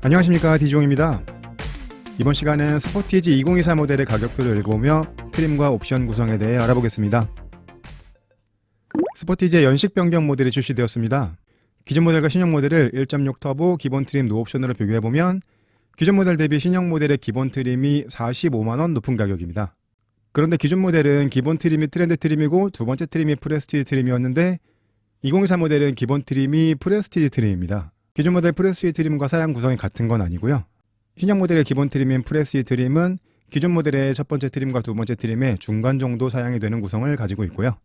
안녕하십니까, 디종입니다. 이번 시간은 스포티지 2024 모델의 가격표를 읽어보며 트림과 옵션 구성에 대해 알아보겠습니다. 스포티지의 연식 변경 모델이 출시되었습니다. 기존 모델과 신형 모델을 1.6 터보 기본 트림 노옵션으로 비교해보면 기존 모델 대비 신형 모델의 기본 트림이 45만원 높은 가격입니다. 그런데 기존 모델은 기본 트림이 트렌드 트림이고 두 번째 트림이 프레스티지 트림이었는데 2024 모델은 기본 트림이 프레스티지 트림입니다. 기존 모델 프레스티지 트림과 사양 구성이 같은 건 아니고요. 신형 모델의 기본 트림인 프레스티지 트림은 기존 모델의 첫 번째 트림과 두 번째 트림의 중간 정도 사양이 되는 구성을 가지고 있고요.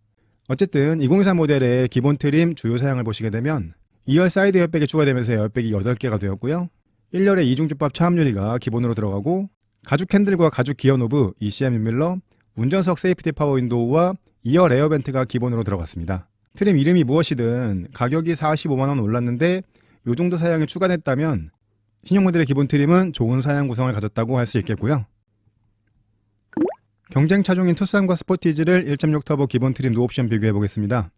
어쨌든 2024 모델의 기본 트림 주요 사양을 보시게 되면 2열 사이드 에어백이 추가되면서 에어백이 8개가 되었고요. 1열에 이중주법 차압 유리가 기본으로 들어가고 가죽 핸들과 가죽 기어 노브, ECM 윤밀러, 운전석 세이프티 파워 윈도우와 2열 에어벤트가 기본으로 들어갔습니다. 트림 이름이 무엇이든 가격이 45만원 올랐는데 이 정도 사양이 추가됐다면 신형 모델의 기본 트림은 좋은 사양 구성을 가졌다고 할 수 있겠고요. 경쟁 차종인 투싼과 스포티지를 1.6 터보 기본 트림 노옵션 비교해 보겠습니다.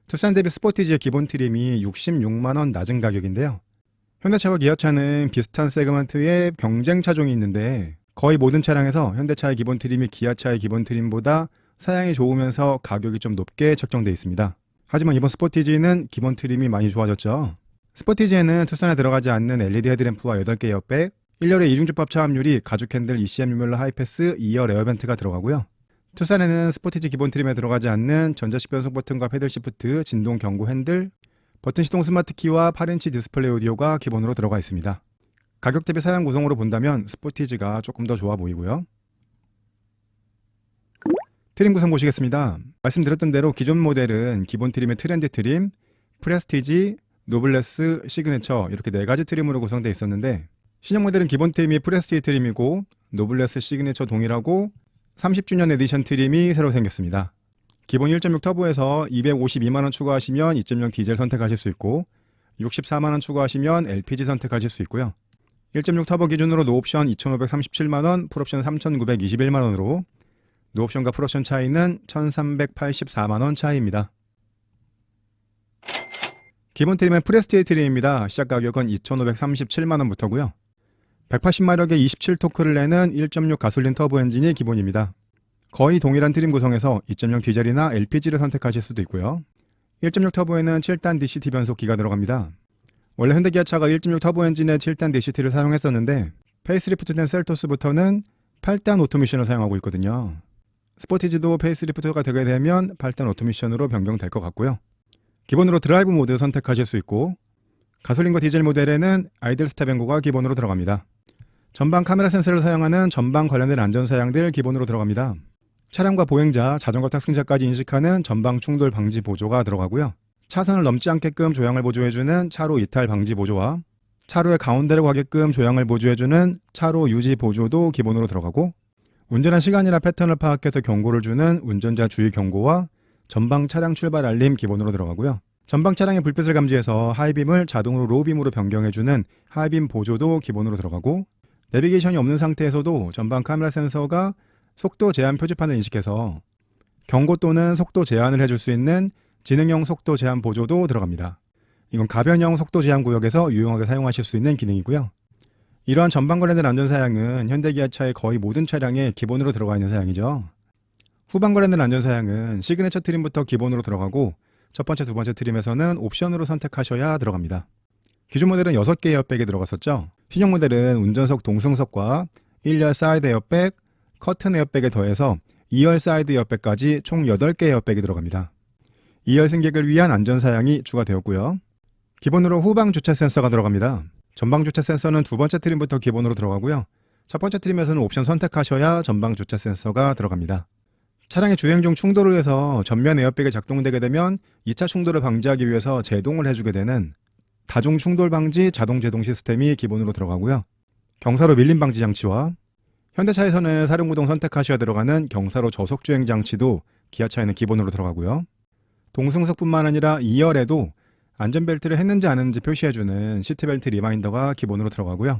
투싼 대비 스포티지의 기본 트림이 66만원 낮은 가격인데요. 현대차와 기아차는 비슷한 세그먼트의 경쟁 차종이 있는데 거의 모든 차량에서 현대차의 기본 트림이 기아차의 기본 트림보다 사양이 좋으면서 가격이 좀 높게 책정되어 있습니다. 하지만 이번 스포티지는 기본 트림이 많이 좋아졌죠. 스포티지에는 투싼에 들어가지 않는 LED 헤드램프와 8개 에어백, 1열에 이중주법 차압유리, 가죽 핸들, ECM 윤밀러 하이패스, 2열 에어벤트가 들어가고요. 투싼에는 스포티지 기본 트림에 들어가지 않는 전자식 변속 버튼과 패들 시프트, 진동 경고 핸들, 버튼 시동 스마트 키와 8인치 디스플레이 오디오가 기본으로 들어가 있습니다. 가격 대비 사양 구성으로 본다면 스포티지가 조금 더 좋아 보이고요. 트림 구성 보시겠습니다. 말씀드렸던 대로 기존 모델은 기본 트림의 트렌드 트림, 프레스티지, 노블레스, 시그니처 이렇게 4가지 트림으로 구성되어 있었는데 신형 모델은 기본 트림이 프레스티지 트림이고 노블레스, 시그니처 동일하고 30주년 에디션 트림이 새로 생겼습니다. 기본 1.6 터보에서 252만원 추가하시면 2.0 디젤 선택하실 수 있고 64만원 추가하시면 LPG 선택하실 수 있고요. 1.6 터보 기준으로 노옵션 2,537만원, 풀옵션 3,921만원으로 노옵션과 풀옵션 차이는 1,384만원 차이입니다. 기본 트림은 프레스티지 트림입니다. 시작 가격은 2,537만원부터고요. 180마력의 27토크를 내는 1.6 가솔린 터보 엔진이 기본입니다. 거의 동일한 트림 구성에서 2.0 디젤이나 LPG를 선택하실 수도 있고요. 1.6 터보에는 7단 DCT 변속기가 들어갑니다. 원래 현대기아차가 1.6 터보 엔진에 7단 DCT를 사용했었는데 페이스리프트된 셀토스부터는 8단 오토미션을 사용하고 있거든요. 스포티지도 페이스리프트가 되게 되면 8단 오토미션으로 변경될 것 같고요. 기본으로 드라이브 모드 선택하실 수 있고 가솔린과 디젤 모델에는 아이들 스탑 앵고가 기본으로 들어갑니다. 전방 카메라 센서를 사용하는 전방 관련된 안전사양들 기본으로 들어갑니다. 차량과 보행자, 자전거 탑승자까지 인식하는 전방 충돌 방지 보조가 들어가고요. 차선을 넘지 않게끔 조향을 보조해주는 차로 이탈 방지 보조와 차로의 가운데로 가게끔 조향을 보조해주는 차로 유지 보조도 기본으로 들어가고 운전한 시간이나 패턴을 파악해서 경고를 주는 운전자 주의 경고와 전방 차량 출발 알림 기본으로 들어가고요. 전방 차량의 불빛을 감지해서 하이빔을 자동으로 로우빔으로 변경해주는 하이빔 보조도 기본으로 들어가고 내비게이션이 없는 상태에서도 전방 카메라 센서가 속도 제한 표지판을 인식해서 경고 또는 속도 제한을 해줄 수 있는 지능형 속도 제한 보조도 들어갑니다. 이건 가변형 속도 제한 구역에서 유용하게 사용하실 수 있는 기능이고요. 이러한 전방 관련된 안전사양은 현대기아차의 거의 모든 차량에 기본으로 들어가 있는 사양이죠. 후방 관련된 안전사양은 시그니처 트림부터 기본으로 들어가고 첫 번째, 두 번째 트림에서는 옵션으로 선택하셔야 들어갑니다. 기존 모델은 6개 에어백이 들어갔었죠. 신형 모델은 운전석 동승석과 1열 사이드 에어백, 커튼 에어백에 더해서 2열 사이드 에어백까지 총 8개 에어백이 들어갑니다. 2열 승객을 위한 안전사양이 추가되었고요. 기본으로 후방 주차 센서가 들어갑니다. 전방 주차 센서는 두 번째 트림부터 기본으로 들어가고요. 첫 번째 트림에서는 옵션 선택하셔야 전방 주차 센서가 들어갑니다. 차량의 주행 중 충돌을 해서 전면 에어백이 작동되게 되면 2차 충돌을 방지하기 위해서 제동을 해주게 되는 다중 충돌 방지 자동 제동 시스템이 기본으로 들어가고요. 경사로 밀림 방지 장치와 현대차에서는 사륜구동 선택하셔야 들어가는 경사로 저속 주행 장치도 기아차에는 기본으로 들어가고요. 동승석뿐만 아니라 2열에도 안전벨트를 했는지 안 했는지 표시해주는 시트벨트 리마인더가 기본으로 들어가고요.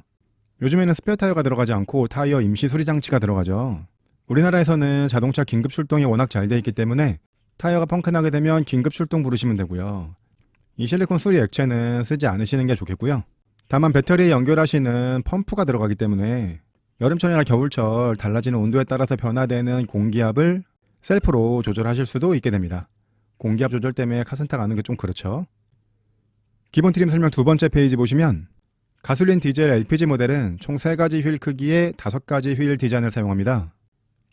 요즘에는 스페어 타이어가 들어가지 않고 타이어 임시 수리 장치가 들어가죠. 우리나라에서는 자동차 긴급 출동이 워낙 잘 돼 있기 때문에 타이어가 펑크나게 되면 긴급 출동 부르시면 되고요. 이 실리콘 수리 액체는 쓰지 않으시는 게 좋겠고요. 다만 배터리에 연결하시는 펌프가 들어가기 때문에 여름철이나 겨울철 달라지는 온도에 따라서 변화되는 공기압을 셀프로 조절하실 수도 있게 됩니다. 공기압 조절 때문에 카센터 가는 게 좀 그렇죠. 기본 트림 설명 두 번째 페이지 보시면 가솔린, 디젤, LPG 모델은 총 3가지 휠 크기의 5가지 휠 디자인을 사용합니다.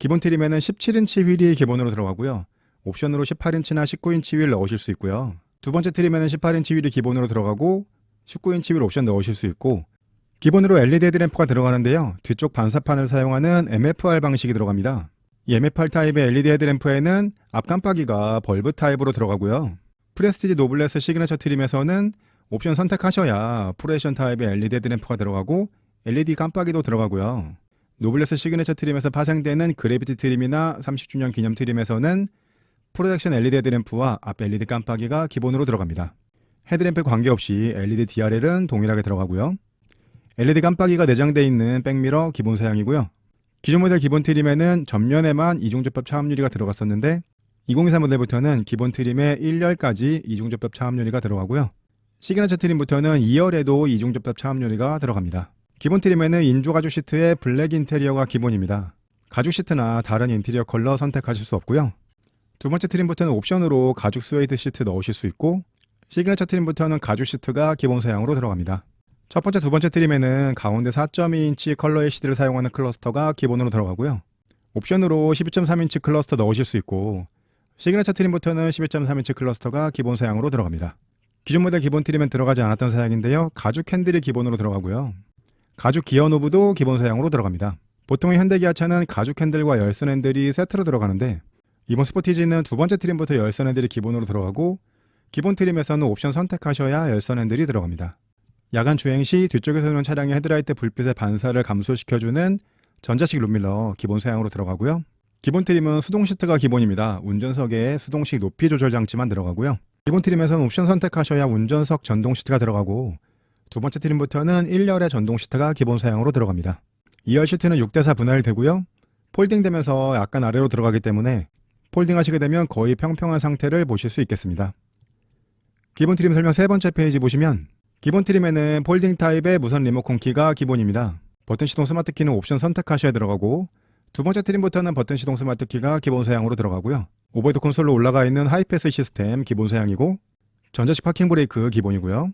기본 트림에는 17인치 휠이 기본으로 들어가고요. 옵션으로 18인치나 19인치 휠 넣으실 수 있고요. 두 번째 트림에는 18인치 휠이 기본으로 들어가고 19인치 휠 옵션 넣으실 수 있고, 기본으로 LED 헤드램프가 들어가는데요. 뒤쪽 반사판을 사용하는 MFR 방식이 들어갑니다. 이 MFR 타입의 LED 헤드램프에는 앞 깜빡이가 벌브 타입으로 들어가고요. 프레스티지 노블레스 시그니처 트림에서는 옵션 선택하셔야 프로에디션 타입의 LED 헤드램프가 들어가고 LED 깜빡이도 들어가고요. 노블레스 시그니처 트림에서 파생되는 그래비티 트림이나 30주년 기념 트림에서는 프로젝션 LED 헤드램프와 앞 LED 깜빡이가 기본으로 들어갑니다. 헤드램프 관계없이 LED DRL은 동일하게 들어가고요. LED 깜빡이가 내장되어 있는 백미러 기본 사양이고요. 기존 모델 기본 트림에는 전면에만 이중접합 차압유리가 들어갔었는데 2024 모델부터는 기본 트림에 1열까지 이중접합 차압유리가 들어가고요. 시그니처 트림부터는 2열에도 이중접합 차압유리가 들어갑니다. 기본 트림에는 인조 가죽 시트에 블랙 인테리어가 기본입니다. 가죽 시트나 다른 인테리어 컬러 선택하실 수 없고요. 두 번째 트림부터는 옵션으로 가죽 스웨이드 시트 넣으실 수 있고, 시그니처 트림부터는 가죽 시트가 기본 사양으로 들어갑니다. 첫 번째, 두 번째 트림에는 가운데 4.2인치 컬러 LCD를 사용하는 클러스터가 기본으로 들어가고요. 옵션으로 12.3인치 클러스터 넣으실 수 있고, 시그니처 트림부터는 12.3인치 클러스터가 기본 사양으로 들어갑니다. 기존 모델 기본 트림엔 들어가지 않았던 사양인데요. 가죽 핸들이 기본으로 들어가고요. 가죽 기어 노브도 기본 사양으로 들어갑니다. 보통의 현대기아차는 가죽 핸들과 열선 핸들이 세트로 들어가는데 이번 스포티지는 두 번째 트림부터 열선 핸들이 기본으로 들어가고, 기본 트림에서는 옵션 선택하셔야 열선 핸들이 들어갑니다. 야간 주행 시 뒤쪽에 서는 차량의 헤드라이트 불빛의 반사를 감소시켜주는 전자식 룸밀러 기본 사양으로 들어가고요. 기본 트림은 수동 시트가 기본입니다. 운전석에 수동식 높이 조절 장치만 들어가고요. 기본 트림에서는 옵션 선택하셔야 운전석 전동 시트가 들어가고, 두 번째 트림부터는 1열의 전동 시트가 기본 사양으로 들어갑니다. 2열 시트는 6대4 분할되고요. 폴딩되면서 약간 아래로 들어가기 때문에 폴딩 하시게 되면 거의 평평한 상태를 보실 수 있겠습니다. 기본 트림 설명 세 번째 페이지 보시면 기본 트림에는 폴딩 타입의 무선 리모컨 키가 기본입니다. 버튼 시동 스마트 키는 옵션 선택하셔야 들어가고, 두 번째 트림부터는 버튼 시동 스마트 키가 기본 사양으로 들어가고요. 오버헤드 콘솔로 올라가 있는 하이패스 시스템 기본 사양이고, 전자식 파킹 브레이크 기본이고요.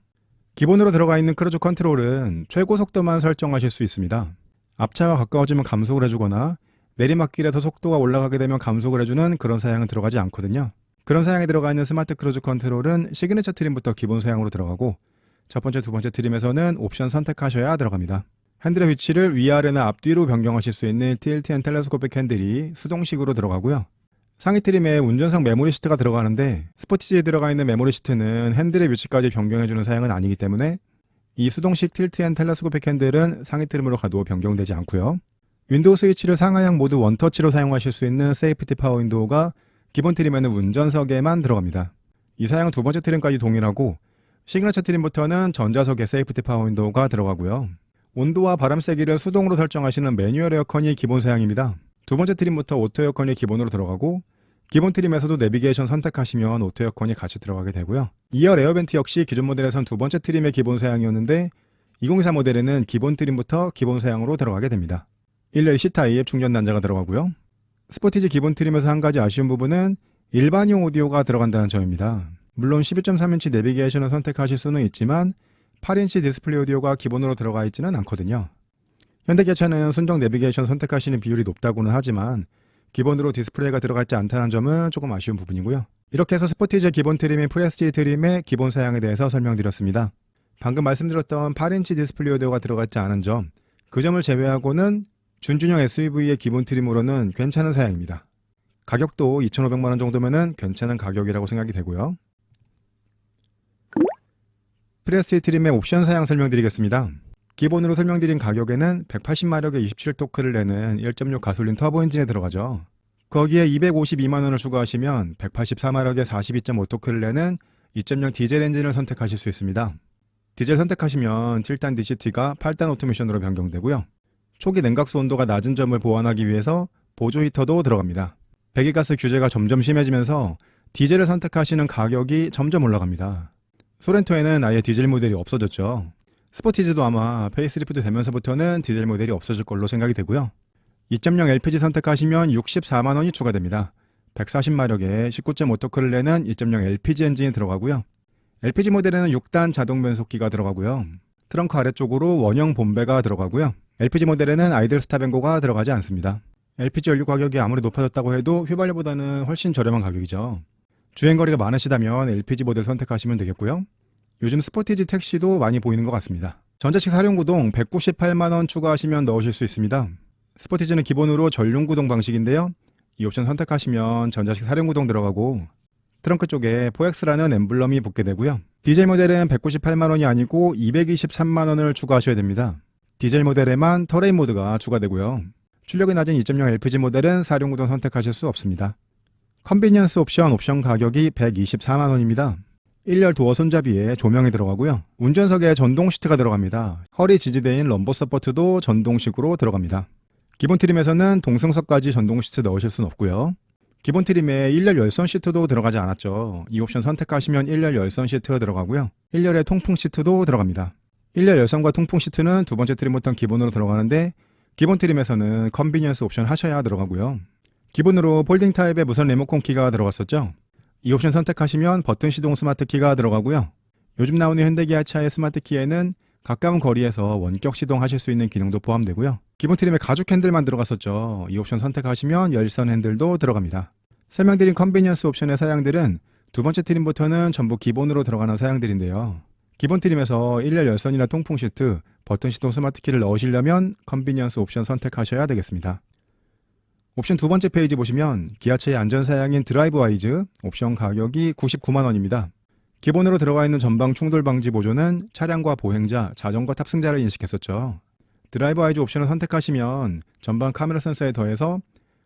기본으로 들어가 있는 크루즈 컨트롤은 최고 속도만 설정하실 수 있습니다. 앞차와 가까워지면 감속을 해주거나 내리막길에서 속도가 올라가게 되면 감속을 해주는 그런 사양은 들어가지 않거든요. 그런 사양에 들어가 있는 스마트 크루즈 컨트롤은 시그니처 트림부터 기본 사양으로 들어가고, 첫 번째, 두 번째 트림에서는 옵션 선택하셔야 들어갑니다. 핸들의 위치를 위아래나 앞뒤로 변경하실 수 있는 틸트 앤 텔레스코픽 핸들이 수동식으로 들어가고요. 상위 트림에 운전석 메모리 시트가 들어가는데 스포티지에 들어가 있는 메모리 시트는 핸들의 위치까지 변경해주는 사양은 아니기 때문에 이 수동식 틸트 앤 텔레스코픽 핸들은 상위 트림으로 가도 변경되지 않고요. 윈도우 스위치를 상하향 모드 원터치로 사용하실 수 있는 세이프티 파워 윈도우가 기본 트림에는 운전석에만 들어갑니다. 이 사양은 두 번째 트림까지 동일하고, 시그니처 트림부터는 전자석에 세이프티 파워 윈도우가 들어가고요. 온도와 바람 세기를 수동으로 설정하시는 매뉴얼 에어컨이 기본 사양입니다. 두 번째 트림부터 오토 에어컨이 기본으로 들어가고, 기본 트림에서도 내비게이션 선택하시면 오토 에어컨이 같이 들어가게 되고요. 2열 에어벤트 역시 기존 모델에선 두 번째 트림의 기본 사양이었는데 2024 모델에는 기본 트림부터 기본 사양으로 들어가게 됩니다. 1열 C타입 충전 단자가 들어가고요. 스포티지 기본 트림에서 한 가지 아쉬운 부분은 일반용 오디오가 들어간다는 점입니다. 물론 12.3인치 내비게이션을 선택하실 수는 있지만 8인치 디스플레이 오디오가 기본으로 들어가 있지는 않거든요. 현대기아차는 순정 내비게이션 선택하시는 비율이 높다고는 하지만 기본으로 디스플레이가 들어가 있지 않다는 점은 조금 아쉬운 부분이고요. 이렇게 해서 스포티지의 기본 트림인 프레스티지 트림의 기본 사양에 대해서 설명드렸습니다. 방금 말씀드렸던 8인치 디스플레이 오디오가 들어가 있지 않은 점, 그 점을 제외하고는 준준형 SUV의 기본 트림으로는 괜찮은 사양입니다. 가격도 2,500만원 정도면은 괜찮은 가격이라고 생각이 되고요. 프레스티지 트림의 옵션 사양 설명드리겠습니다. 기본으로 설명드린 가격에는 180마력의 27토크를 내는 1.6 가솔린 터보 엔진에 들어가죠. 거기에 252만원을 추가하시면 184마력의 42.5토크를 내는 2.0 디젤 엔진을 선택하실 수 있습니다. 디젤 선택하시면 7단 DCT가 8단 오토메이션으로 변경되고요. 초기 냉각수 온도가 낮은 점을 보완하기 위해서 보조 히터도 들어갑니다. 배기가스 규제가 점점 심해지면서 디젤을 선택하시는 가격이 점점 올라갑니다. 소렌토에는 아예 디젤 모델이 없어졌죠. 스포티지도 아마 페이스리프트 되면서부터는 디젤 모델이 없어질 걸로 생각이 되고요. 2.0 LPG 선택하시면 64만원이 추가됩니다. 140마력에 19.5토크를 내는 2.0 LPG 엔진이 들어가고요. LPG 모델에는 6단 자동 변속기가 들어가고요. 트렁크 아래쪽으로 원형 본배가 들어가고요. LPG 모델에는 아이들 스탑앤고가 들어가지 않습니다. LPG 연료 가격이 아무리 높아졌다고 해도 휘발유보다는 훨씬 저렴한 가격이죠. 주행거리가 많으시다면 LPG 모델 선택하시면 되겠고요. 요즘 스포티지 택시도 많이 보이는 것 같습니다. 전자식 사륜구동 198만원 추가하시면 넣으실 수 있습니다. 스포티지는 기본으로 전륜구동 방식인데요. 이 옵션 선택하시면 전자식 사륜구동 들어가고 트렁크 쪽에 4X라는 엠블럼이 붙게 되고요. 디젤 모델은 198만원이 아니고 223만원을 추가하셔야 됩니다. 디젤 모델에만 터레인 모드가 추가되고요. 출력이 낮은 2.0 LPG 모델은 사륜구동 선택하실 수 없습니다. 컨비니언스 옵션 가격이 124만원입니다. 1열 도어 손잡이에 조명이 들어가고요. 운전석에 전동 시트가 들어갑니다. 허리 지지대인 럼버 서포트도 전동식으로 들어갑니다. 기본 트림에서는 동승석까지 전동 시트 넣으실 수는 없고요. 기본 트림에 1열 열선 시트도 들어가지 않았죠. 이 옵션 선택하시면 1열 열선 시트가 들어가고요. 1열에 통풍 시트도 들어갑니다. 1열 열선과 통풍 시트는 두 번째 트림부터 기본으로 들어가는데 기본 트림에서는 컨비니언스 옵션 하셔야 들어가고요. 기본으로 폴딩 타입의 무선 리모컨 키가 들어갔었죠. 이 옵션 선택하시면 버튼 시동 스마트 키가 들어가고요. 요즘 나오는 현대기아차의 스마트 키에는 가까운 거리에서 원격 시동하실 수 있는 기능도 포함되고요. 기본 트림에 가죽 핸들만 들어갔었죠. 이 옵션 선택하시면 열선 핸들도 들어갑니다. 설명드린 컨비니언스 옵션의 사양들은 두 번째 트림부터는 전부 기본으로 들어가는 사양들인데요. 기본 트림에서 1열 열선이나 통풍 시트, 버튼 시동 스마트 키를 넣으시려면 컨비니언스 옵션 선택하셔야 되겠습니다. 옵션 두 번째 페이지 보시면 기아차의 안전사양인 드라이브 와이즈 옵션 가격이 99만원입니다. 기본으로 들어가 있는 전방 충돌 방지 보조는 차량과 보행자, 자전거 탑승자를 인식했었죠. 드라이브 와이즈 옵션을 선택하시면 전방 카메라 센서에 더해서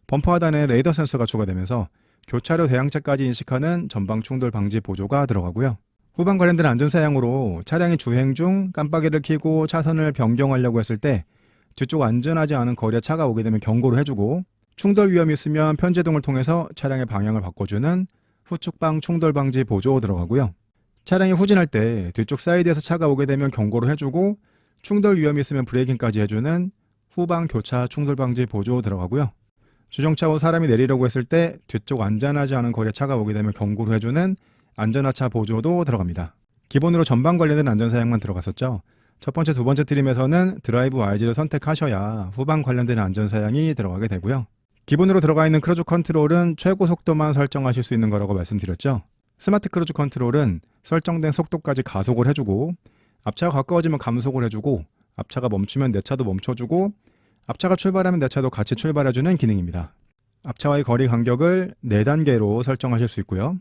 범퍼 하단에 레이더 센서가 추가되면서 교차로 대항차까지 인식하는 전방 충돌 방지 보조가 들어가고요. 후방 관련된 안전사양으로 차량이 주행 중 깜빡이를 켜고 차선을 변경하려고 했을 때 뒤쪽 안전하지 않은 거리에 차가 오게 되면 경고를 해주고 충돌 위험이 있으면 편제동을 통해서 차량의 방향을 바꿔주는 후측방 충돌 방지 보조 들어가고요. 차량이 후진할 때 뒤쪽 사이드에서 차가 오게 되면 경고를 해주고 충돌 위험이 있으면 브레이킹까지 해주는 후방 교차 충돌 방지 보조 들어가고요. 주정차 후 사람이 내리려고 했을 때 뒤쪽 안전하지 않은 거리에 차가 오게 되면 경고를 해주는 안전하차 보조도 들어갑니다. 기본으로 전방 관련된 안전사양만 들어갔었죠. 첫 번째, 두 번째 트림에서는 드라이브 와이즈를 선택하셔야 후방 관련된 안전사양이 들어가게 되고요. 기본으로 들어가 있는 크루즈 컨트롤은 최고 속도만 설정하실 수 있는 거라고 말씀드렸죠. 스마트 크루즈 컨트롤은 설정된 속도까지 가속을 해주고 앞차가 가까워지면 감속을 해주고 앞차가 멈추면 내 차도 멈춰주고 앞차가 출발하면 내 차도 같이 출발해주는 기능입니다. 앞차와의 거리 간격을 4단계로 설정하실 수 있고요.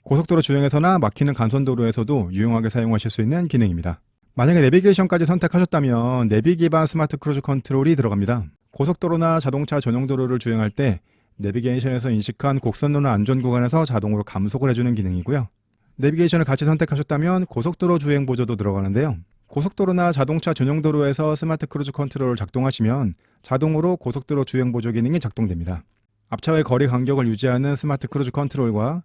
고속도로 주행에서나 막히는 간선도로에서도 유용하게 사용하실 수 있는 기능입니다. 만약에 내비게이션까지 선택하셨다면 내비 기반 스마트 크루즈 컨트롤이 들어갑니다. 고속도로나 자동차 전용 도로를 주행할 때 내비게이션에서 인식한 곡선로나 안전 구간에서 자동으로 감속을 해주는 기능이고요. 내비게이션을 같이 선택하셨다면 고속도로 주행 보조도 들어가는데요. 고속도로나 자동차 전용 도로에서 스마트 크루즈 컨트롤을 작동하시면 자동으로 고속도로 주행 보조 기능이 작동됩니다. 앞차와의 거리 간격을 유지하는 스마트 크루즈 컨트롤과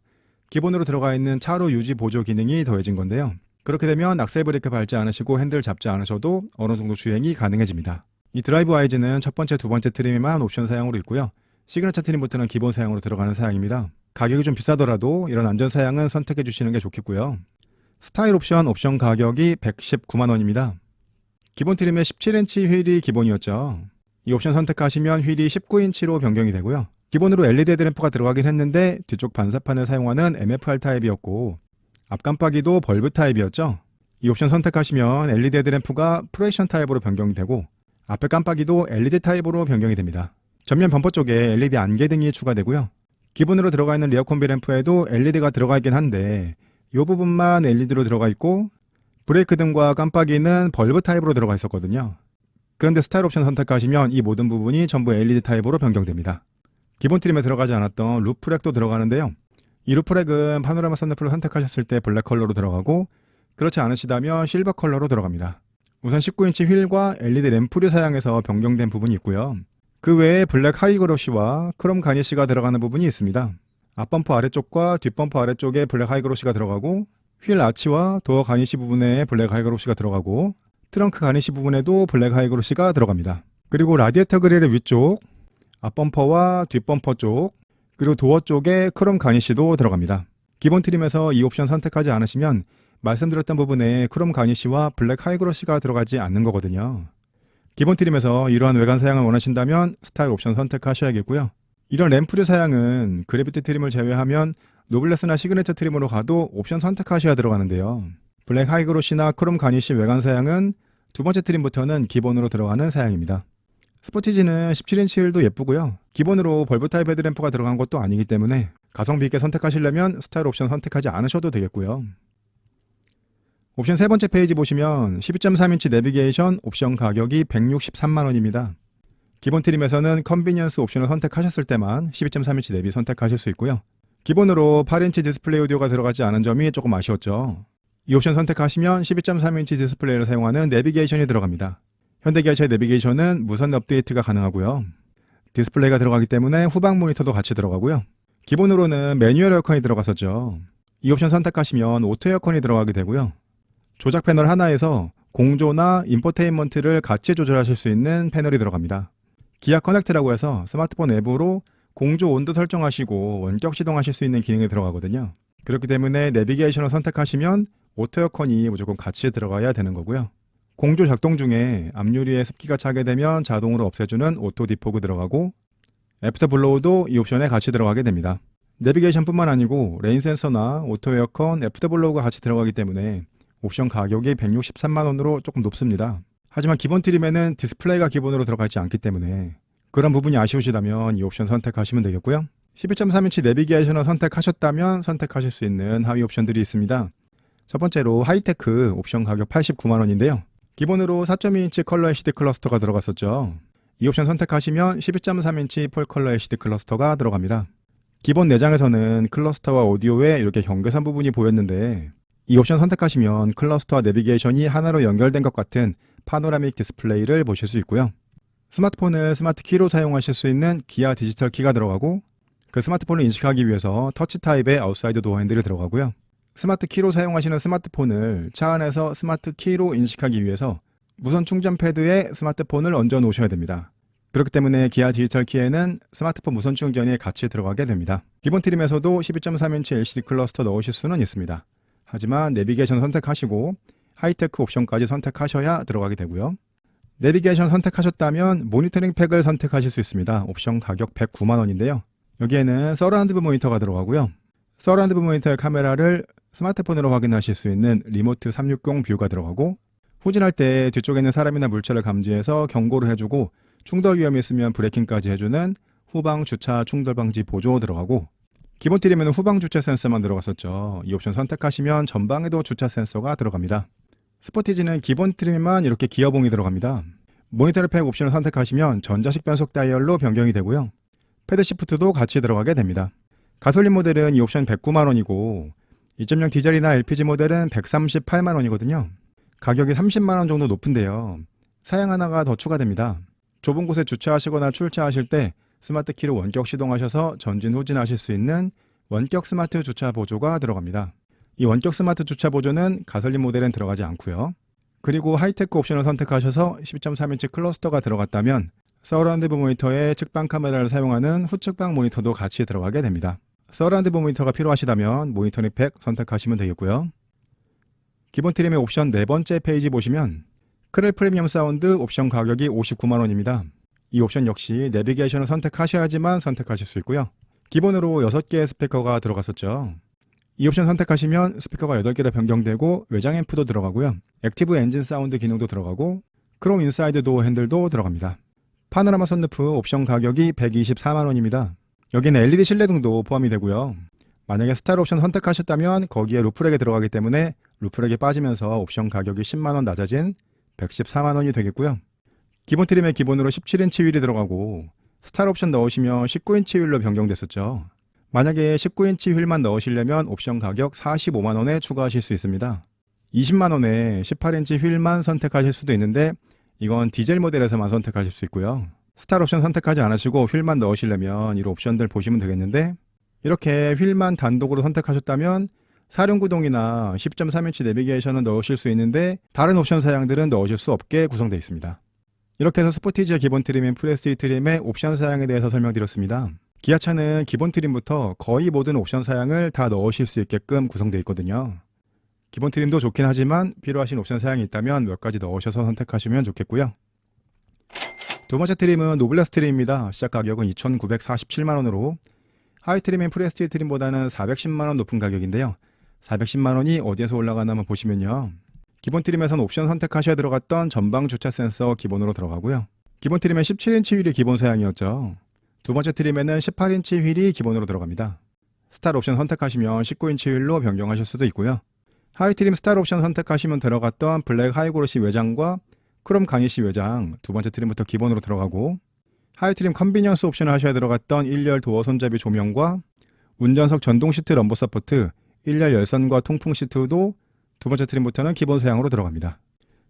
기본으로 들어가 있는 차로 유지 보조 기능이 더해진 건데요. 그렇게 되면 악셀 브레이크 밟지 않으시고 핸들 잡지 않으셔도 어느 정도 주행이 가능해집니다. 이 드라이브 와이즈는 첫 번째, 두 번째 트림에만 옵션 사양으로 있고요. 시그너처 트림부터는 기본 사양으로 들어가는 사양입니다. 가격이 좀 비싸더라도 이런 안전 사양은 선택해 주시는 게 좋겠고요. 스타일 옵션 가격이 119만원입니다. 기본 트림에 17인치 휠이 기본이었죠. 이 옵션 선택하시면 휠이 19인치로 변경이 되고요. 기본으로 LED 헤드램프가 들어가긴 했는데 뒤쪽 반사판을 사용하는 MFR 타입이었고 앞 깜빡이도 벌브 타입이었죠. 이 옵션 선택하시면 LED 헤드램프가 프로액션 타입으로 변경이 되고 앞에 깜빡이도 LED 타입으로 변경이 됩니다. 전면 범퍼 쪽에 LED 안개등이 추가되고요. 기본으로 들어가 있는 리어 콤비 램프에도 LED가 들어가 있긴 한데 이 부분만 LED로 들어가 있고 브레이크 등과 깜빡이는 벌브 타입으로 들어가 있었거든요. 그런데 스타일 옵션 선택하시면 이 모든 부분이 전부 LED 타입으로 변경됩니다. 기본 트림에 들어가지 않았던 루프렉도 들어가는데요. 이 루프렉은 파노라마 선루프를 선택하셨을 때 블랙 컬러로 들어가고 그렇지 않으시다면 실버 컬러로 들어갑니다. 우선 19인치 휠과 LED 램프를 사양해서 변경된 부분이 있고요. 그 외에 블랙 하이그로시와 크롬 가니쉬가 들어가는 부분이 있습니다. 앞범퍼 아래쪽과 뒷범퍼 아래쪽에 블랙 하이그로시가 들어가고 휠 아치와 도어 가니쉬 부분에 블랙 하이그로시가 들어가고 트렁크 가니시 부분에도 블랙 하이그로시가 들어갑니다. 그리고 라디에이터 그릴의 위쪽, 앞범퍼와 뒷범퍼 쪽, 그리고 도어 쪽에 크롬 가니시도 들어갑니다. 기본 트림에서 이 옵션 선택하지 않으시면 말씀드렸던 부분에 크롬 가니시와 블랙 하이그로시가 들어가지 않는 거거든요. 기본 트림에서 이러한 외관 사양을 원하신다면 스타일 옵션 선택하셔야겠고요. 이런 램프류 사양은 그래비티 트림을 제외하면 노블레스나 시그니처 트림으로 가도 옵션 선택하셔야 들어가는데요. 블랙 하이그로시나 크롬 가니시 외관 사양은 두 번째 트림부터는 기본으로 들어가는 사양입니다. 스포티지는 17인치 휠도 예쁘고요. 기본으로 벌브 타입 헤드램프가 들어간 것도 아니기 때문에 가성비 있게 선택하시려면 스타일 옵션 선택하지 않으셔도 되겠고요. 옵션 세 번째 페이지 보시면 12.3인치 내비게이션 옵션 가격이 163만원입니다. 기본 트림에서는 컨비니언스 옵션을 선택하셨을 때만 12.3인치 내비 선택하실 수 있고요. 기본으로 8인치 디스플레이 오디오가 들어가지 않은 점이 조금 아쉬웠죠. 이 옵션 선택하시면 12.3인치 디스플레이를 사용하는 내비게이션이 들어갑니다. 현대기아차의 내비게이션은 무선 업데이트가 가능하고요. 디스플레이가 들어가기 때문에 후방 모니터도 같이 들어가고요. 기본으로는 매뉴얼 에어컨이 들어갔었죠. 이 옵션 선택하시면 오토 에어컨이 들어가게 되고요. 조작 패널 하나에서 공조나 인포테인먼트를 같이 조절하실 수 있는 패널이 들어갑니다. 기아 커넥트라고 해서 스마트폰 앱으로 공조 온도 설정하시고 원격 시동하실 수 있는 기능이 들어가거든요. 그렇기 때문에 내비게이션을 선택하시면 오토 에어컨이 무조건 같이 들어가야 되는 거고요. 공조 작동 중에 앞유리에 습기가 차게 되면 자동으로 없애주는 오토 디포그 들어가고 애프터 블로우도 이 옵션에 같이 들어가게 됩니다. 내비게이션 뿐만 아니고 레인 센서나 오토 에어컨, 애프터 블로우가 같이 들어가기 때문에 옵션 가격이 163만원으로 조금 높습니다. 하지만 기본 트림에는 디스플레이가 기본으로 들어가지 않기 때문에 그런 부분이 아쉬우시다면 이 옵션 선택하시면 되겠고요. 12.3인치 내비게이션을 선택하셨다면 선택하실 수 있는 하위 옵션들이 있습니다. 첫 번째로 하이테크 옵션 가격 89만원인데요. 기본으로 4.2인치 컬러 HD 클러스터가 들어갔었죠. 이 옵션 선택하시면 12.3인치 폴 컬러 HD 클러스터가 들어갑니다. 기본 내장에서는 클러스터와 오디오에 이렇게 경계선 부분이 보였는데 이 옵션 선택하시면 클러스터와 내비게이션이 하나로 연결된 것 같은 파노라믹 디스플레이를 보실 수 있고요. 스마트폰을 스마트 키로 사용하실 수 있는 기아 디지털 키가 들어가고 그 스마트폰을 인식하기 위해서 터치 타입의 아웃사이드 도어 핸들이 들어가고요. 스마트 키로 사용하시는 스마트폰을 차 안에서 스마트 키로 인식하기 위해서 무선 충전 패드에 스마트폰을 얹어 놓으셔야 됩니다. 그렇기 때문에 기아 디지털 키에는 스마트폰 무선 충전이 같이 들어가게 됩니다. 기본 트림에서도 12.3인치 LCD 클러스터 넣으실 수는 있습니다. 하지만 내비게이션 선택하시고 하이테크 옵션까지 선택하셔야 들어가게 되고요. 내비게이션 선택하셨다면 모니터링 팩을 선택하실 수 있습니다. 옵션 가격 109만원인데요. 여기에는 서라운드 뷰 모니터가 들어가고요. 서라운드 뷰 모니터의 카메라를 스마트폰으로 확인하실 수 있는 리모트 360 뷰가 들어가고 후진할 때 뒤쪽에 있는 사람이나 물체를 감지해서 경고를 해주고 충돌 위험이 있으면 브레이킹까지 해주는 후방 주차 충돌 방지 보조 들어가고 기본 트림에는 후방 주차 센서만 들어갔었죠. 이 옵션 선택하시면 전방에도 주차 센서가 들어갑니다. 스포티지는 기본 트림에만 이렇게 기어봉이 들어갑니다. 모니터링 팩 옵션을 선택하시면 전자식 변속 다이얼로 변경이 되고요. 패드 시프트도 같이 들어가게 됩니다. 가솔린 모델은 이 옵션 109만원이고 2.0 디젤이나 LPG 모델은 138만원이거든요. 가격이 30만원 정도 높은데요. 사양 하나가 더 추가됩니다. 좁은 곳에 주차하시거나 출차하실 때 스마트 키로 원격 시동하셔서 전진 후진하실 수 있는 원격 스마트 주차 보조가 들어갑니다. 이 원격 스마트 주차 보조는 가솔린 모델엔 들어가지 않고요. 그리고 하이테크 옵션을 선택하셔서 12.3인치 클러스터가 들어갔다면 서라운드 뷰 모니터에 측방 카메라를 사용하는 후측방 모니터도 같이 들어가게 됩니다. 서라운드 뷰 모니터가 필요하시다면 모니터링 팩 선택하시면 되겠고요. 기본 트림의 옵션 네 번째 페이지 보시면 크렐 프리미엄 사운드 옵션 가격이 59만원입니다. 이 옵션 역시 내비게이션을 선택하셔야지만 선택하실 수 있고요. 기본으로 6개의 스피커가 들어갔었죠. 이 옵션 선택하시면 스피커가 8개로 변경되고 외장 앰프도 들어가고요. 액티브 엔진 사운드 기능도 들어가고 크롬 인사이드 도어 핸들도 들어갑니다. 파노라마 선루프 옵션 가격이 124만원입니다. 여기는 LED 실내등도 포함이 되고요. 만약에 스타일 옵션 선택하셨다면 거기에 루프렉이 들어가기 때문에 루프렉이 빠지면서 옵션 가격이 10만원 낮아진 114만원이 되겠고요. 기본 트림에 기본으로 17인치 휠이 들어가고 스타일 옵션 넣으시면 19인치 휠로 변경됐었죠. 만약에 19인치 휠만 넣으시려면 옵션 가격 45만원에 추가하실 수 있습니다. 20만원에 18인치 휠만 선택하실 수도 있는데 이건 디젤 모델에서만 선택하실 수 있고요. 스타일 옵션 선택하지 않으시고 휠만 넣으시려면 이 옵션들 보시면 되겠는데 이렇게 휠만 단독으로 선택하셨다면 사륜구동이나 10.3인치 내비게이션은 넣으실 수 있는데 다른 옵션 사양들은 넣으실 수 없게 구성되어 있습니다. 이렇게 해서 스포티지의 기본 트림인 프레스티지 트림의 옵션 사양에 대해서 설명드렸습니다. 기아차는 기본 트림부터 거의 모든 옵션 사양을 다 넣으실 수 있게끔 구성되어 있거든요. 기본 트림도 좋긴 하지만 필요하신 옵션 사양이 있다면 몇 가지 넣으셔서 선택하시면 좋겠고요. 두 번째 트림은 노블레스 트림입니다. 시작 가격은 2,947만원으로 하이 트림인 프레스티지 트림보다는 410만원 높은 가격인데요. 410만원이 어디에서 올라가나 보시면요. 기본 트림에선 옵션 선택하셔야 들어갔던 전방 주차 센서 기본으로 들어가고요. 기본 트림은 17인치 휠이 기본 사양이었죠. 두 번째 트림에는 18인치 휠이 기본으로 들어갑니다. 스타일 옵션 선택하시면 19인치 휠로 변경하실 수도 있고요. 하이 트림 스타일 옵션 선택하시면 들어갔던 블랙 하이그로시 외장과 크롬 가니쉬 외장 두 번째 트림부터 기본으로 들어가고, 하이 트림 컨비니언스 옵션을 하셔야 들어갔던 1열 도어 손잡이 조명과 운전석 전동 시트 럼버 서포트, 1열 열선과 통풍 시트도 두 번째 트림부터는 기본 사양으로 들어갑니다.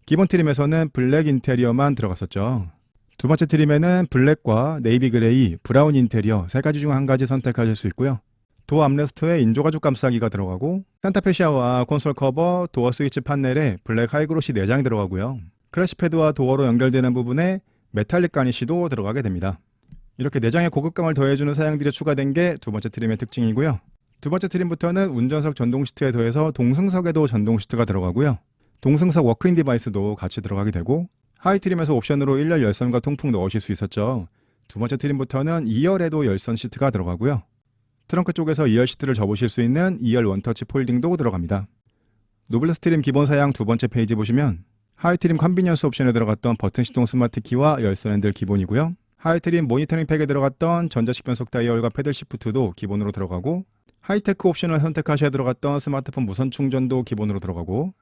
기본 트림에서는 블랙 인테리어만 들어갔었죠. 두 번째 트림에는 블랙과 네이비 그레이, 브라운 인테리어 세 가지 중 한 가지 선택하실 수 있고요. 도어 암레스트에 인조가죽 감싸기가 들어가고, 산타페 샤와 콘솔 커버, 도어 스위치 판넬에 블랙 하이그로시 내장이 들어가고요. 크래시 패드와 도어로 연결되는 부분에 메탈릭 가니쉬도 들어가게 됩니다. 이렇게 내장에 고급감을 더해주는 사양들이 추가된 게 두 번째 트림의 특징이고요. 두 번째 트림부터는 운전석 전동 시트에 더해서 동승석에도 전동 시트가 들어가고요. 동승석 워크인 디바이스도 같이 들어가게 되고, 하이 트림에서 옵션으로 1열 열선과 통풍 넣으실 수 있었죠. 두 번째 트림부터는 2열에도 열선 시트가 들어가고요. 트렁크 쪽에서 2열 시트를 접으실 수 있는 2열 원터치 폴딩도 들어갑니다. 노블레스 트림 기본 사양 두 번째 페이지 보시면 하이 트림 컨비니언스 옵션에 들어갔던 버튼 시동 스마트 키와 열선 핸들 기본이고요. 하이 트림 모니터링 팩에 들어갔던 전자식 변속 다이얼과 패들 시프트도 기본으로 들어가고, 하이테크 옵션을 선택하셔야 들어갔던 스마트폰 무선 충전도 기본으로 들어가고,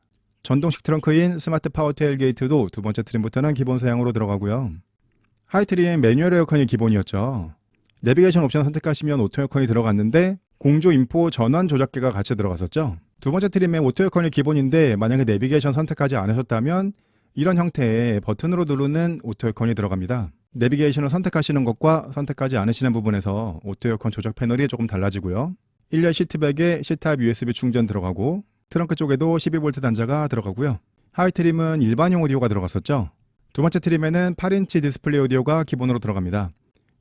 전동식 트렁크인 스마트 파워 테일게이트도 두 번째 트림부터는 기본 사양으로 들어가고요. 하이 트림 매뉴얼 에어컨이 기본이었죠. 내비게이션 옵션 선택하시면 오토 에어컨이 들어갔는데 공조 인포 전원 조작기가 같이 들어갔었죠. 두 번째 트림에 오토 에어컨이 기본인데 만약에 내비게이션 선택하지 않으셨다면 이런 형태의 버튼으로 누르는 오토 에어컨이 들어갑니다. 내비게이션을 선택하시는 것과 선택하지 않으시는 부분에서 오토 에어컨 조작 패널이 조금 달라지고요. 1열 시트백에 C타입 USB 충전 들어가고, 트렁크 쪽에도 12V 단자가 들어가고요. 하이 트림은 일반용 오디오가 들어갔었죠. 두 번째 트림에는 8인치 디스플레이 오디오가 기본으로 들어갑니다.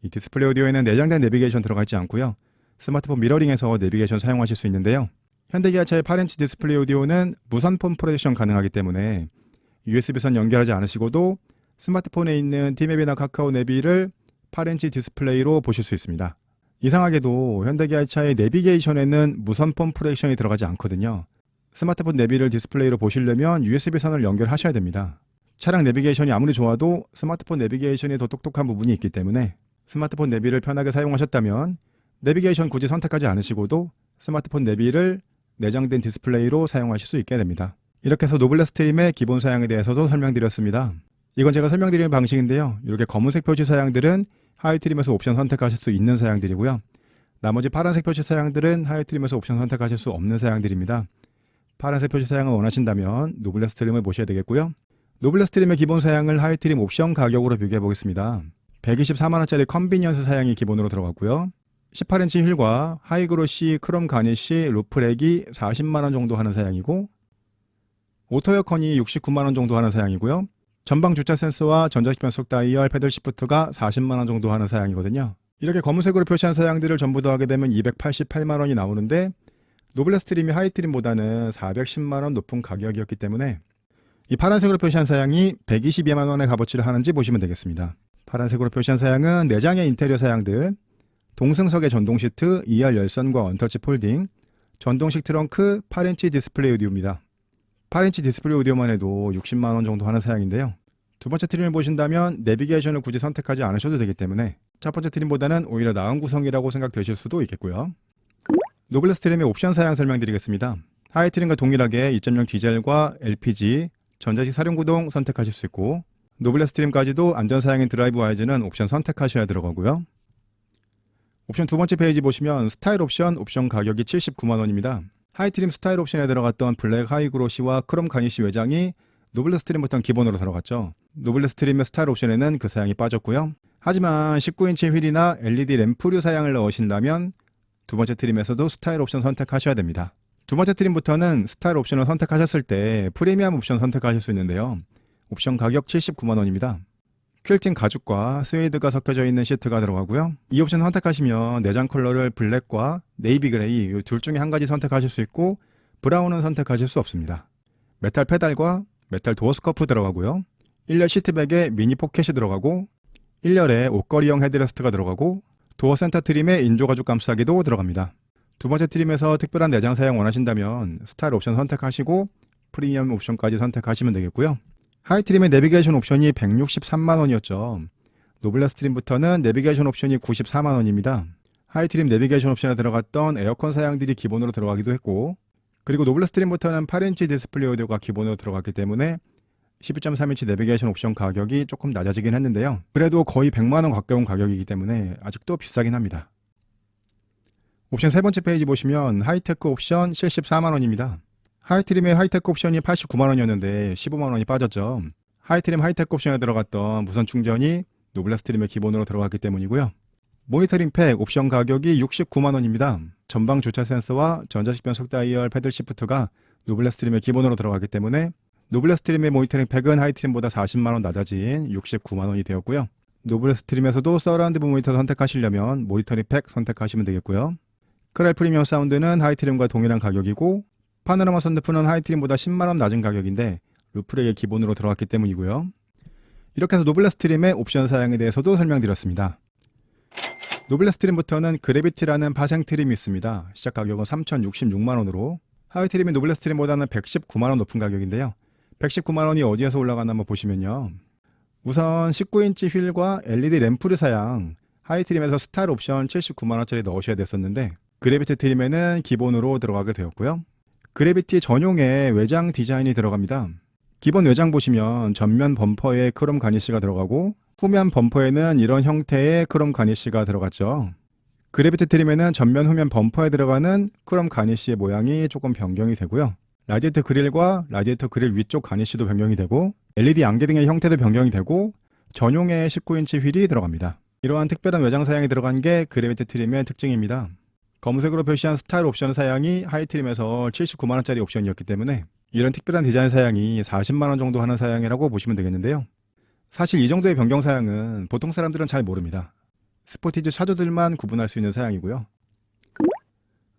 이 디스플레이 오디오에는 내장된 내비게이션 들어가 있지 않고요. 스마트폰 미러링에서 내비게이션 사용하실 수 있는데요. 현대기아차의 8인치 디스플레이 오디오는 무선 폰 프로젝션 가능하기 때문에 USB선 연결하지 않으시고도 스마트폰에 있는 티맵이나 카카오 내비를 8인치 디스플레이로 보실 수 있습니다. 이상하게도 현대기아차의 내비게이션에는 무선 폰 프로젝션이 들어가지 않거든요. 스마트폰 내비를 디스플레이로 보시려면 USB선을 연결하셔야 됩니다. 차량 내비게이션이 아무리 좋아도 스마트폰 내비게이션이 더 똑똑한 부분이 있기 때문에 스마트폰 내비를 편하게 사용하셨다면 내비게이션 굳이 선택하지 않으시고도 스마트폰 내비를 내장된 디스플레이로 사용하실 수 있게 됩니다. 이렇게 해서 노블레스 트림의 기본 사양에 대해서도 설명드렸습니다. 이건 제가 설명드리는 방식인데요. 이렇게 검은색 표시 사양들은 하이 트림에서 옵션 선택하실 수 있는 사양들이고요. 나머지 파란색 표시 사양들은 하이 트림에서 옵션 선택하실 수 없는 사양들입니다. 파란색 표시 사양을 원하신다면 노블레스 트림을 보셔야 되겠고요. 노블레스 트림의 기본 사양을 하이 트림 옵션 가격으로 비교해 보겠습니다. 124만원짜리 컨비니언스 사양이 기본으로 들어갔고요. 18인치 휠과 하이그로시 크롬 가니쉬 루프렉이 40만원 정도 하는 사양이고, 오토 에어컨이 69만원 정도 하는 사양이고요. 전방 주차 센서와 전자식 변속 다이얼 패들 시프트가 40만원 정도 하는 사양이거든요. 이렇게 검은색으로 표시한 사양들을 전부 더하게 되면 288만원이 나오는데, 노블레스 트림이 하이 트림보다는 410만원 높은 가격이었기 때문에 이 파란색으로 표시한 사양이 122만원의 값어치를 하는지 보시면 되겠습니다. 파란색으로 표시한 사양은 내장의 인테리어 사양들, 동승석의 전동 시트, 2열 열선과 원터치 폴딩, 전동식 트렁크, 8인치 디스플레이 오디오입니다. 8인치 디스플레이 오디오만 해도 60만원 정도 하는 사양인데요. 두 번째 트림을 보신다면 내비게이션을 굳이 선택하지 않으셔도 되기 때문에 첫 번째 트림보다는 오히려 나은 구성이라고 생각되실 수도 있겠고요. 노블레스 트림의 옵션 사양 설명드리겠습니다. 하이 트림과 동일하게 2.0 디젤과 LPG, 전자식 사륜구동 선택하실 수 있고, 노블레스 트림까지도 안전사양인 드라이브 와이즈는 옵션 선택하셔야 들어가고요. 옵션 두 번째 페이지 보시면 스타일 옵션 가격이 79만원입니다. 하이 트림 스타일 옵션에 들어갔던 블랙 하이그로시와 크롬 가니쉬 외장이 노블레스 트림부터는 기본으로 들어갔죠. 노블레스 트림의 스타일 옵션에는 그 사양이 빠졌고요. 하지만 19인치 휠이나 LED 램프류 사양을 넣으신다면 두 번째 트림에서도 스타일 옵션 선택하셔야 됩니다. 두 번째 트림부터는 스타일 옵션을 선택하셨을 때 프리미엄 옵션 선택하실 수 있는데요. 옵션 가격 79만 원입니다. 퀼팅 가죽과 스웨이드가 섞여져 있는 시트가 들어가고요. 이 옵션 선택하시면 내장 컬러를 블랙과 네이비 그레이 이 둘 중에 한 가지 선택하실 수 있고 브라운은 선택하실 수 없습니다. 메탈 페달과 메탈 도어 스커프 들어가고요. 1열 시트백에 미니 포켓이 들어가고 1열에 옷걸이형 헤드레스트가 들어가고 도어 센터 트림에 인조 가죽 감싸기도 들어갑니다. 두 번째 트림에서 특별한 내장 사양 원하신다면 스타일 옵션 선택하시고 프리미엄 옵션까지 선택하시면 되겠고요. 하이 트림의 내비게이션 옵션이 163만 원이었죠. 노블레스 트림부터는 내비게이션 옵션이 94만 원입니다. 하이 트림 내비게이션 옵션에 들어갔던 에어컨 사양들이 기본으로 들어가기도 했고, 그리고 노블레스 트림부터는 8인치 디스플레이 오디오가 기본으로 들어갔기 때문에 12.3인치 내비게이션 옵션 가격이 조금 낮아지긴 했는데요. 그래도 거의 100만 원 가까운 가격이기 때문에 아직도 비싸긴 합니다. 옵션 세 번째 페이지 보시면 하이테크 옵션 74만 원입니다. 하이트림의 하이테크 옵션이 89만 원이었는데 15만 원이 빠졌죠. 하이트림 하이테크 옵션에 들어갔던 무선 충전이 노블레스 트림의 기본으로 들어갔기 때문이고요. 모니터링 팩 옵션 가격이 69만 원입니다. 전방 주차 센서와 전자식 변속 다이얼 패들 시프트가 노블레스 트림의 기본으로 들어가기 때문에 노블레스 트림의 모니터링 팩은 하이트림보다 40만 원 낮아진 69만 원이 되었고요. 노블레스 트림에서도 서라운드 모니터 선택하시려면 모니터링 팩 선택하시면 되겠고요. 크렐 프리미엄 사운드는 하이트림과 동일한 가격이고 파노라마 선루프는 하이트림보다 10만 원 낮은 가격인데 루프렉의 기본으로 들어갔기 때문이고요. 이렇게 해서 노블레스 트림의 옵션 사양에 대해서도 설명드렸습니다. 노블레스 트림부터는 그래비티라는 파생 트림이 있습니다. 시작 가격은 3,066만 원으로 하이트림이 노블레스 트림보다는 119만 원 높은 가격인데요. 119만 원이 어디에서 올라가나 한번 보시면요. 우선 19인치 휠과 LED 램프를 사양 하이트림에서 스타일 옵션 79만 원짜리 넣으셔야 됐었는데 그래비티 트림에는 기본으로 들어가게 되었고요. 그래비티 전용의 외장 디자인이 들어갑니다. 기본 외장 보시면 전면 범퍼에 크롬 가니쉬가 들어가고 후면 범퍼에는 이런 형태의 크롬 가니쉬가 들어갔죠. 그래비티 트림에는 전면 후면 범퍼에 들어가는 크롬 가니쉬의 모양이 조금 변경이 되고요. 라디에이터 그릴과 라디에이터 그릴 위쪽 가니쉬도 변경이 되고 LED 안개 등의 형태도 변경이 되고 전용의 19인치 휠이 들어갑니다. 이러한 특별한 외장 사양이 들어간 게 그래비티 트림의 특징입니다. 검은색으로 표시한 스타일 옵션 사양이 하이트림에서 79만원짜리 옵션이었기 때문에 이런 특별한 디자인 사양이 40만원 정도 하는 사양이라고 보시면 되겠는데요. 사실 이 정도의 변경 사양은 보통 사람들은 잘 모릅니다. 스포티지 차주들만 구분할 수 있는 사양이고요.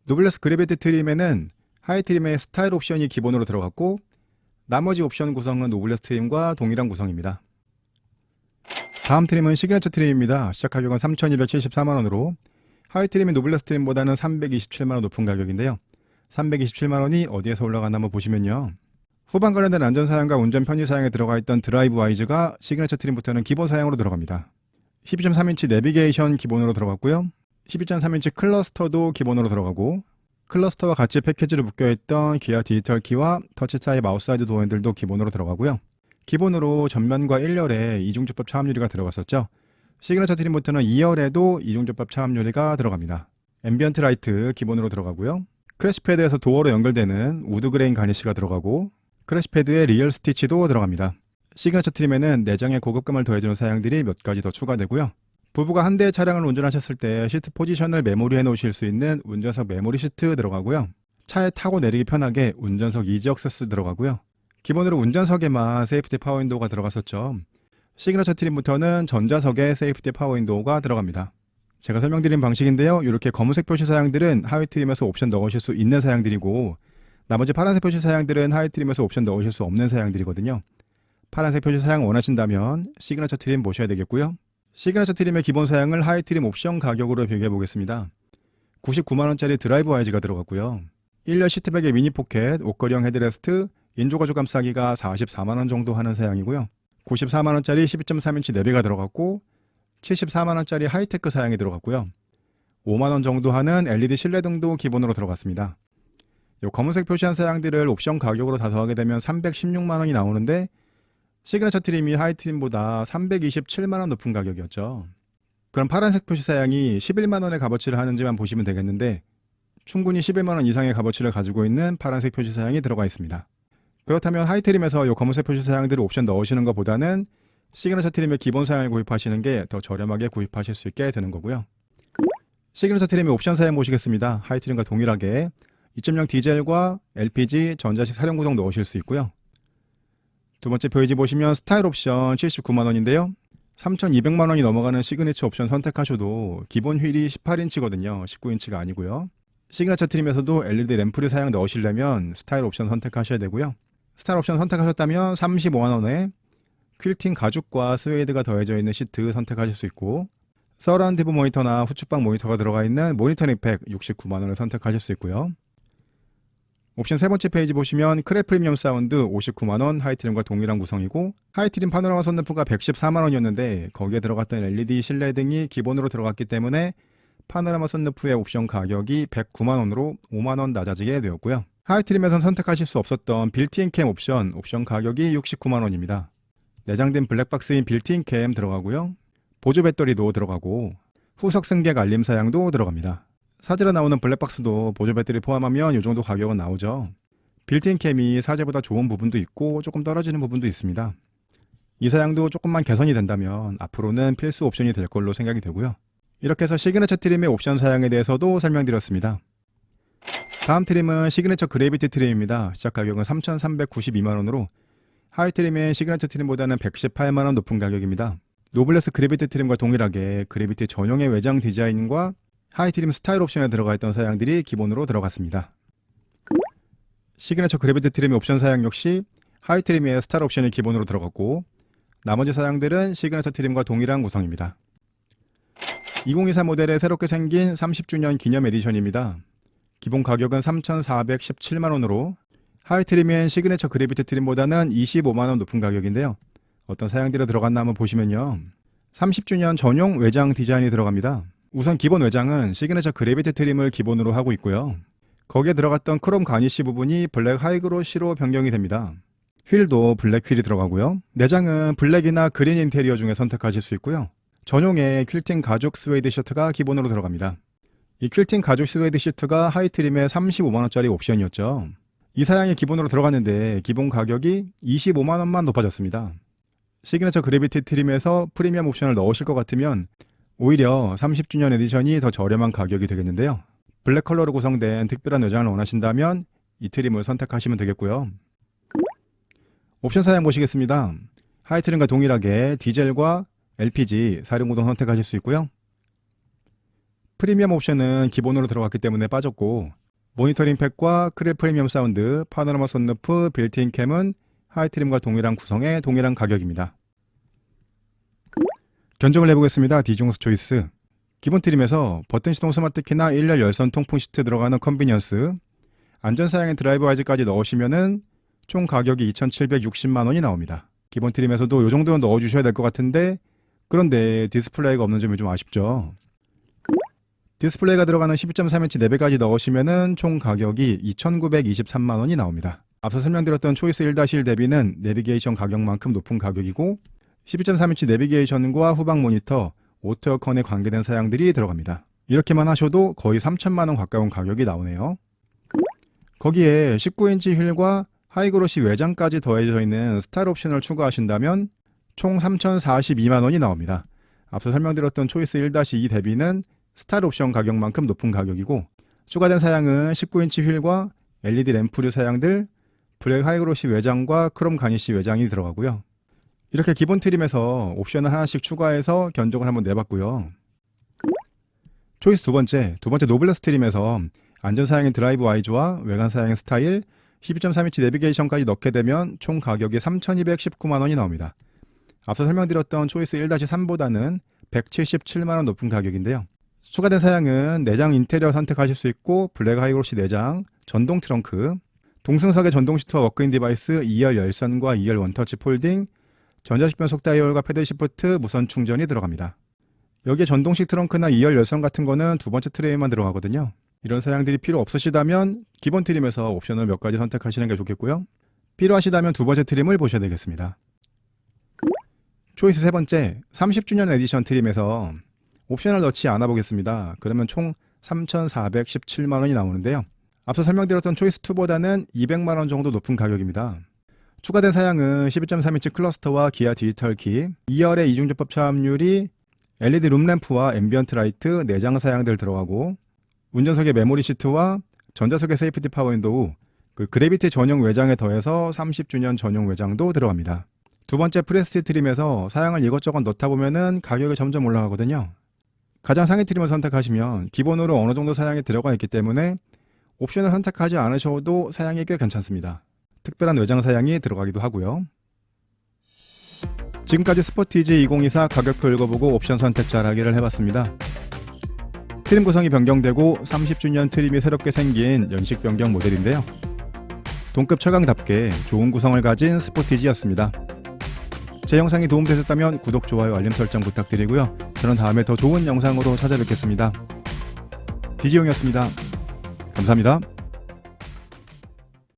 노블레스 그래비티 트림에는 하이트림의 스타일 옵션이 기본으로 들어갔고 나머지 옵션 구성은 노블레스 트림과 동일한 구성입니다. 다음 트림은 시그니처 트림입니다. 시작 가격은 3,274만원으로 하이트림이 노블레스 트림보다는 327만원 높은 가격인데요. 327만원이 어디에서 올라가나 한번 보시면요. 후방 관련된 안전사양과 운전 편의사양에 들어가 있던 드라이브 와이즈가 시그니처 트림부터는 기본 사양으로 들어갑니다. 12.3인치 내비게이션 기본으로 들어갔고요. 12.3인치 클러스터도 기본으로 들어가고 클러스터와 같이 패키지로 묶여있던 기아 디지털 키와 터치 사이 마우스 사이드 도어 핸들도 기본으로 들어가고요. 기본으로 전면과 1열에 이중접합 차압 유리가 들어갔었죠. 시그니처 트림부터는 2열에도 이중접합 차압 유리가 들어갑니다. 앰비언트 라이트 기본으로 들어가고요. 크래시 패드에서 도어로 연결되는 우드 그레인 가니쉬가 들어가고 크래시 패드에 리얼 스티치도 들어갑니다. 시그니처 트림에는 내장의 고급감을 더해주는 사양들이 몇 가지 더 추가되고요. 부부가 한 대의 차량을 운전하셨을 때 시트 포지션을 메모리해 놓으실 수 있는 운전석 메모리 시트 들어가고요. 차에 타고 내리기 편하게 운전석 이지 액세스 들어가고요. 기본으로 운전석에만 세이프티 파워 윈도우가 들어갔었죠. 시그니처 트림부터는 전자석에 세이프티 파워 윈도우가 들어갑니다. 제가 설명드린 방식인데요. 이렇게 검은색 표시 사양들은 하위 트림에서 옵션 넣으실 수 있는 사양들이고 나머지 파란색 표시 사양들은 하위 트림에서 옵션 넣으실 수 없는 사양들이거든요. 파란색 표시 사양 원하신다면 시그니처 트림 보셔야 되겠고요. 시그니처 트림의 기본 사양을 하이 트림 옵션 가격으로 비교해 보겠습니다. 99만원짜리 드라이브 와이즈가 들어갔고요. 1열 시트백에 미니 포켓, 옷걸이형 헤드레스트, 인조가죽 감싸기가 44만원 정도 하는 사양이고요. 94만원짜리 12.3인치 내비가 들어갔고 74만원짜리 하이테크 사양이 들어갔고요. 5만원 정도 하는 LED 실내등도 기본으로 들어갔습니다. 이 검은색 표시한 사양들을 옵션 가격으로 다 더하게 되면 316만원이 나오는데 시그니처 트림이 하이트림보다 327만원 높은 가격이었죠. 그럼 파란색 표시 사양이 11만원의 값어치를 하는지만 보시면 되겠는데 충분히 11만원 이상의 값어치를 가지고 있는 파란색 표시 사양이 들어가 있습니다. 그렇다면 하이트림에서 이 검은색 표시 사양들을 옵션 넣으시는 것보다는 시그니처 트림의 기본 사양을 구입하시는 게 더 저렴하게 구입하실 수 있게 되는 거고요. 시그니처 트림의 옵션 사양 보시겠습니다. 하이트림과 동일하게 2.0 디젤과 LPG, 전자식 사륜 구동 넣으실 수 있고요. 두 번째 페이지 보시면 스타일 옵션 79만원인데요. 3,200만원이 넘어가는 시그니처 옵션 선택하셔도 기본 휠이 18인치거든요. 19인치가 아니고요. 시그니처 트림에서도 LED 램프를 사양 넣으시려면 스타일 옵션 선택하셔야 되고요. 스타일 옵션 선택하셨다면 35만원에 퀼팅 가죽과 스웨이드가 더해져 있는 시트 선택하실 수 있고, 서라운드 뷰 모니터나 후측방 모니터가 들어가 있는 모니터링 팩 69만원을 선택하실 수 있고요. 옵션 세 번째 페이지 보시면 크레 프리미엄 사운드 59만원 하이트림과 동일한 구성이고, 하이트림 파노라마 선루프가 114만원이었는데 거기에 들어갔던 LED 실내 등이 기본으로 들어갔기 때문에 파노라마 선루프의 옵션 가격이 109만원으로 5만원 낮아지게 되었고요. 하이트림에선 선택하실 수 없었던 빌트인 캠 옵션 가격이 69만원입니다. 내장된 블랙박스인 빌트인 캠 들어가고요. 보조 배터리도 들어가고 후석 승객 알림 사양도 들어갑니다. 사진에 나오는 블랙박스도 보조 배터리 포함하면 이 정도 가격은 나오죠. 빌트인 캠이 사제보다 좋은 부분도 있고 조금 떨어지는 부분도 있습니다. 이 사양도 조금만 개선이 된다면 앞으로는 필수 옵션이 될 걸로 생각이 되고요. 이렇게 해서 시그니처 트림의 옵션 사양에 대해서도 설명드렸습니다. 다음 트림은 시그니처 그래비티 트림입니다. 시작 가격은 3,392만원으로 하이트림의 시그니처 트림보다는 118만원 높은 가격입니다. 노블레스 그래비티 트림과 동일하게 그래비티 전용의 외장 디자인과 하이트림 스타일 옵션에 들어가 있던 사양들이 기본으로 들어갔습니다. 시그니처 그래비티 트림의 옵션 사양 역시 하이트림의 스타일 옵션이 기본으로 들어갔고, 나머지 사양들은 시그니처 트림과 동일한 구성입니다. 2024 모델의 새롭게 생긴 30주년 기념 에디션입니다. 기본 가격은 3,417만원으로 하이트림의 시그니처 그래비티 트림보다는 25만원 높은 가격인데요. 어떤 사양들이 들어갔나 한번 보시면요. 30주년 전용 외장 디자인이 들어갑니다. 우선 기본 외장은 시그니처 그래비티 트림을 기본으로 하고 있고요. 거기에 들어갔던 크롬 가니쉬 부분이 블랙 하이그로시로 변경이 됩니다. 휠도 블랙 휠이 들어가고요. 내장은 블랙이나 그린 인테리어 중에 선택하실 수 있고요. 전용의 퀼팅 가죽 스웨이드 시트가 기본으로 들어갑니다. 이 퀼팅 가죽 스웨이드 시트가 하이트림의 35만원짜리 옵션이었죠. 이 사양이 기본으로 들어갔는데 기본 가격이 25만원만 높아졌습니다. 시그니처 그래비티 트림에서 프리미엄 옵션을 넣으실 것 같으면 오히려 30주년 에디션이 더 저렴한 가격이 되겠는데요. 블랙 컬러로 구성된 특별한 외장을 원하신다면 이 트림을 선택하시면 되겠고요. 옵션 사양 보시겠습니다. 하이트림과 동일하게 디젤과 LPG 사륜구동 선택하실 수 있고요. 프리미엄 옵션은 기본으로 들어갔기 때문에 빠졌고, 모니터링 팩과 크레 프리미엄 사운드, 파노라마 선루프, 빌트인 캠은 하이트림과 동일한 구성의 동일한 가격입니다. 견적을 해보겠습니다. 디종스 초이스. 기본 트림에서 버튼 시동 스마트 키나 1열 열선 통풍 시트 들어가는 컨비니언스, 안전사양의 드라이브 와이즈까지 넣으시면은 총 가격이 2,760만원이 나옵니다. 기본 트림에서도 이 정도는 넣어주셔야 될 것 같은데, 그런데 디스플레이가 없는 점이 좀 아쉽죠. 디스플레이가 들어가는 12.3인치 내비까지 넣으시면은 총 가격이 2,923만원이 나옵니다. 앞서 설명드렸던 초이스 1-1 대비는 내비게이션 가격만큼 높은 가격이고, 12.3인치 내비게이션과 후방 모니터, 오토 에어컨에 관계된 사양들이 들어갑니다. 이렇게만 하셔도 거의 3천만원 가까운 가격이 나오네요. 거기에 19인치 휠과 하이그로시 외장까지 더해져 있는 스타일 옵션을 추가하신다면 총 3,042만원이 나옵니다. 앞서 설명드렸던 초이스 1-2 대비는 스타일 옵션 가격만큼 높은 가격이고, 추가된 사양은 19인치 휠과 LED 램프류 사양들, 블랙 하이그로시 외장과 크롬 가니쉬 외장이 들어가고요. 이렇게 기본 트림에서 옵션을 하나씩 추가해서 견적을 한번 내봤고요. 초이스 두 번째 노블레스 트림에서 안전사양의 드라이브 와이즈와 외관 사양의 스타일, 12.3인치 내비게이션까지 넣게 되면 총 가격이 3,219만원이 나옵니다. 앞서 설명드렸던 초이스 1-3보다는 177만원 높은 가격인데요. 추가된 사양은 내장 인테리어 선택하실 수 있고, 블랙 하이그로시 내장, 전동 트렁크, 동승석의 전동 시트와 워크인 디바이스, 2열 열선과 2열 원터치 폴딩, 전자식 변속 다이얼과 패들 시프트, 무선 충전이 들어갑니다. 여기에 전동식 트렁크나 2열 열선 같은 거는 두 번째 트레이만 들어가거든요. 이런 사양들이 필요 없으시다면 기본 트림에서 옵션을 몇 가지 선택하시는 게 좋겠고요. 필요하시다면 두 번째 트림을 보셔야 되겠습니다. 초이스 세 번째 30주년 에디션 트림에서 옵션을 넣지 않아 보겠습니다. 그러면 총 3,417만원이 나오는데요. 앞서 설명드렸던 초이스 2보다는 200만원 정도 높은 가격입니다. 추가된 사양은 12.3인치 클러스터와 기아 디지털 키, 2열의 이중접합 차압률이 LED 룸램프와 앰비언트 라이트, 내장 사양들 들어가고, 운전석의 메모리 시트와 전자석의 세이프티 파워 윈도우, 그래비티 전용 외장에 더해서 30주년 전용 외장도 들어갑니다. 두 번째 프레스티지 트림에서 사양을 이것저것 넣다 보면은 가격이 점점 올라가거든요. 가장 상위 트림을 선택하시면 기본으로 어느 정도 사양이 들어가 있기 때문에 옵션을 선택하지 않으셔도 사양이 꽤 괜찮습니다. 특별한 외장 사양이 들어가기도 하고요. 지금까지 스포티지 2024 가격표 읽어보고 옵션 선택 잘하기를 해봤습니다. 트림 구성이 변경되고 30주년 트림이 새롭게 생긴 연식 변경 모델인데요. 동급 최강답게 좋은 구성을 가진 스포티지였습니다. 제 영상이 도움되셨다면 구독, 좋아요, 알림 설정 부탁드리고요. 저는 다음에 더 좋은 영상으로 찾아뵙겠습니다. 디지용이었습니다. 감사합니다.